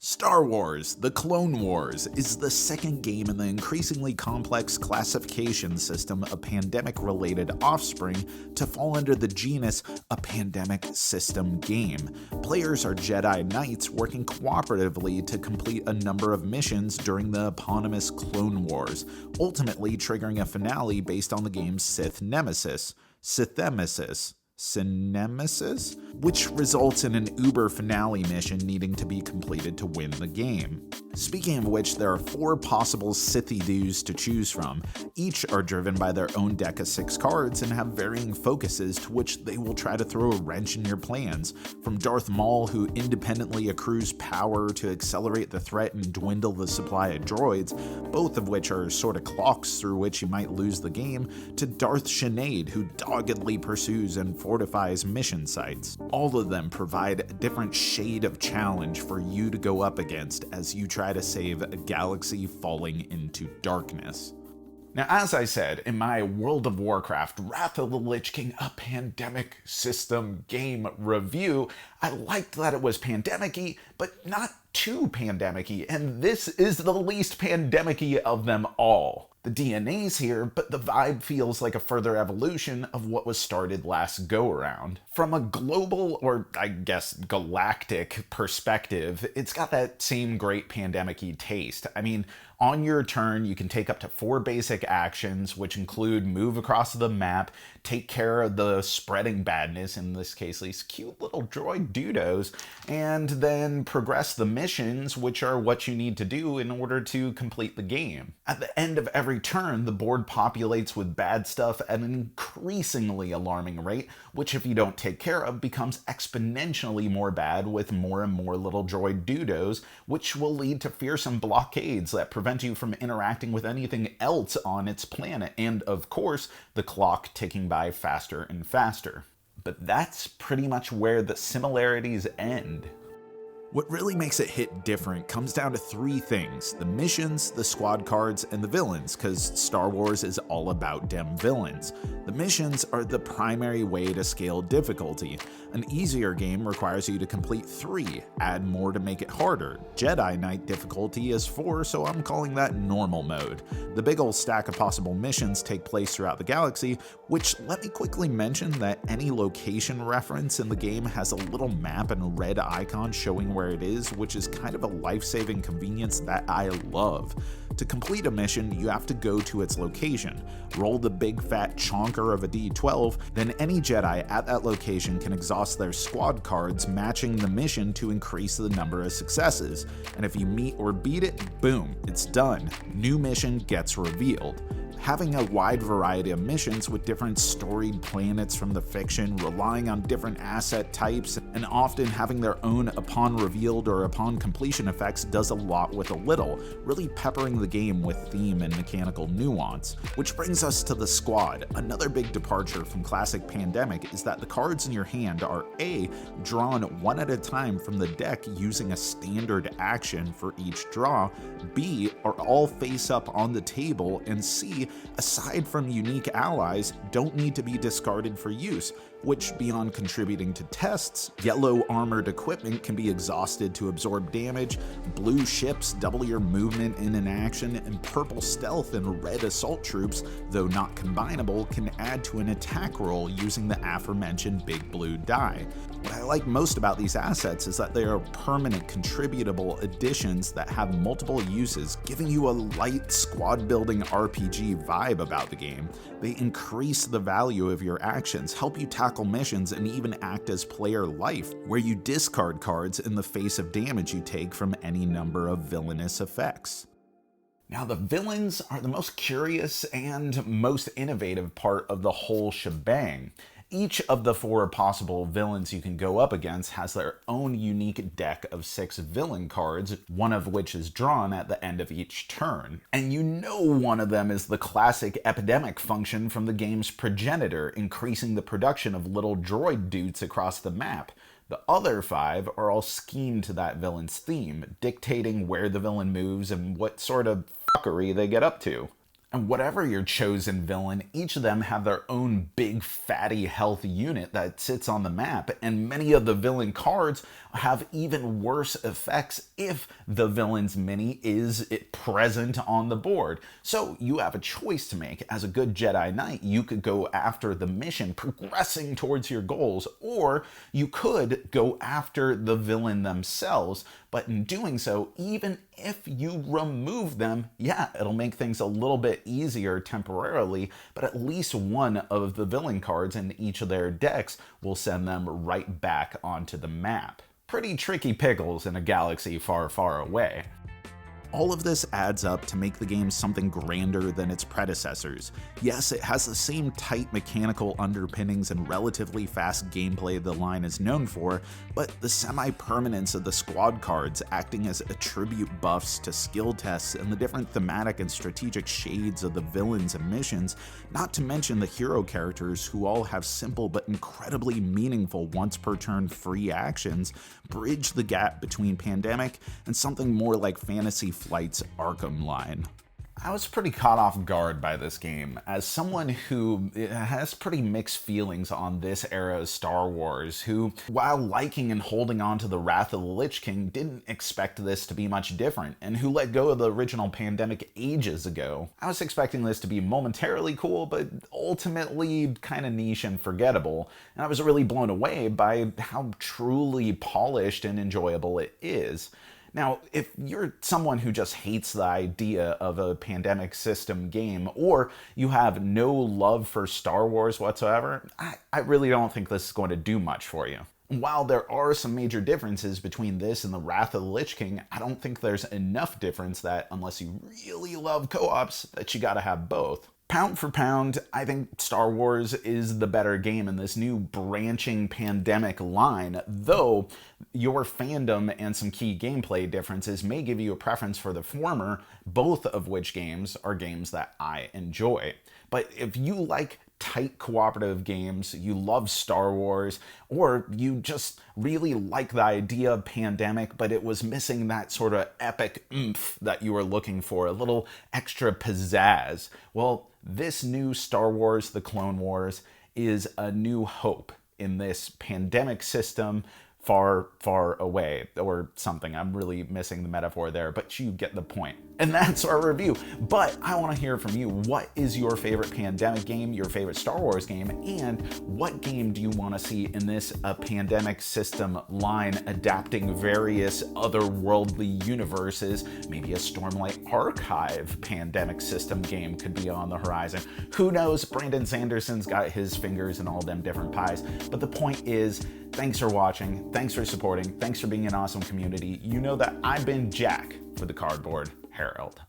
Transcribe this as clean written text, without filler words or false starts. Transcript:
Star Wars: The Clone Wars is the second game in the increasingly complex classification system of pandemic-related offspring to fall under the genus a pandemic system game. Players are Jedi Knights working cooperatively to complete a number of missions during the eponymous Clone Wars, ultimately triggering a finale based on the game's Sith nemesis, Sithnemesis, which results in an uber finale mission needing to be completed to win the game. Speaking of which, there are 4 possible Sithy duos to choose from. Each are driven by their own deck of 6 cards and have varying focuses to which they will try to throw a wrench in your plans, from Darth Maul, who independently accrues power to accelerate the threat and dwindle the supply of droids, both of which are sort of clocks through which you might lose the game, to Darth Sinead, who doggedly pursues and fortifies mission sites. All of them provide a different shade of challenge for you to go up against as you try to save a galaxy falling into darkness. Now, as I said in my World of Warcraft Wrath of the Lich King, a pandemic system game review, I liked that it was pandemic-y, but not too pandemic-y, and this is the least pandemic-y of them all. The DNA's here, but the vibe feels like a further evolution of what was started last go-around. From a global, or I guess galactic perspective, it's got that same great pandemic-y taste. I mean, on your turn, you can take up to 4 basic actions, which include move across the map, take care of the spreading badness, in this case these cute little droid doodles, and then progress the missions, which are what you need to do in order to complete the game. At the end of every turn, the board populates with bad stuff at an increasingly alarming rate, which if you don't take care of becomes exponentially more bad with more and more little droid doodles, which will lead to fearsome blockades that prevent you from interacting with anything else on its planet, and of course, the clock ticking by faster and faster. But that's pretty much where the similarities end. What really makes it hit different comes down to 3 things: the missions, the squad cards, and the villains, because Star Wars is all about dem villains. The missions are the primary way to scale difficulty. An easier game requires you to complete 3, add more to make it harder. Jedi Knight difficulty is 4, so I'm calling that normal mode. The big ol' stack of possible missions take place throughout the galaxy, which let me quickly mention that any location reference in the game has a little map and a red icon showing where it is, which is kind of a life-saving convenience that I love. To complete a mission, you have to go to its location, roll the big fat chonker of a d12, then any Jedi at that location can exhaust their squad cards matching the mission to increase the number of successes, and if you meet or beat it, boom, it's done. New mission gets revealed. Having a wide variety of missions with different storied planets from the fiction, relying on different asset types, and often having their own upon revealed or upon completion effects does a lot with a little, really peppering the game with theme and mechanical nuance. Which brings us to the squad. Another big departure from classic Pandemic is that the cards in your hand are A, drawn one at a time from the deck using a standard action for each draw, B, are all face up on the table, and C, aside from unique allies, don't need to be discarded for use, which, beyond contributing to tests, yellow armored equipment can be exhausted to absorb damage, blue ships double your movement in an action, and purple stealth and red assault troops, though not combinable, can add to an attack roll using the aforementioned big blue die. What I like most about these assets is that they are permanent contributable additions that have multiple uses, giving you a light squad building RPG vibe about the game. They increase the value of your actions, help you tackle missions, and even act as player life, where you discard cards in the face of damage you take from any number of villainous effects. Now, the villains are the most curious and most innovative part of the whole shebang. Each of the 4 possible villains you can go up against has their own unique deck of 6 villain cards, one of which is drawn at the end of each turn. And you know one of them is the classic epidemic function from the game's progenitor, increasing the production of little droid dudes across the map. The other 5 are all schemed to that villain's theme, dictating where the villain moves and what sort of fuckery they get up to. And whatever your chosen villain, each of them have their own big fatty health unit that sits on the map, and many of the villain cards have even worse effects if the villain's mini is present on the board. So you have a choice to make. As a good Jedi Knight, you could go after the mission, progressing towards your goals, or you could go after the villain themselves. But in doing so, even if you remove them, yeah, it'll make things a little bit easier temporarily, but at least one of the villain cards in each of their decks will send them right back onto the map. Pretty tricky pickles in a galaxy far, far away. All of this adds up to make the game something grander than its predecessors. Yes, it has the same tight mechanical underpinnings and relatively fast gameplay the line is known for, but the semi-permanence of the squad cards acting as attribute buffs to skill tests and the different thematic and strategic shades of the villains and missions, not to mention the hero characters who all have simple but incredibly meaningful once-per-turn free actions, bridge the gap between Pandemic and something more like Fantasy Flight's Arkham line. I was pretty caught off guard by this game, as someone who has pretty mixed feelings on this era of Star Wars, who, while liking and holding on to the Wrath of the Lich King, didn't expect this to be much different, and who let go of the original Pandemic ages ago. I was expecting this to be momentarily cool, but ultimately kind of niche and forgettable, and I was really blown away by how truly polished and enjoyable it is. Now, if you're someone who just hates the idea of a pandemic system game, or you have no love for Star Wars whatsoever, I really don't think this is going to do much for you. While there are some major differences between this and the Wrath of the Lich King, I don't think there's enough difference that, unless you really love co-ops, that you gotta have both. Pound for pound, I think Star Wars is the better game in this new branching Pandemic line, though your fandom and some key gameplay differences may give you a preference for the former, both of which games are games that I enjoy. But if you like tight cooperative games, you love Star Wars, or you just really like the idea of Pandemic, but it was missing that sort of epic oomph that you were looking for, a little extra pizzazz, well, this new Star Wars: The Clone Wars is a new hope in this pandemic system far, far away, or something. I'm really missing the metaphor there, but you get the point. And that's our review. But I want to hear from you. What is your favorite Pandemic game, your favorite Star Wars game, and what game do you want to see in this pandemic system line adapting various otherworldly universes? Maybe a Stormlight Archive pandemic system game could be on the horizon. Who knows? Brandon Sanderson's got his fingers in all them different pies. But the point is, thanks for watching, thanks for supporting, thanks for being an awesome community. You know that I've been Jack for the Cardboard Herald.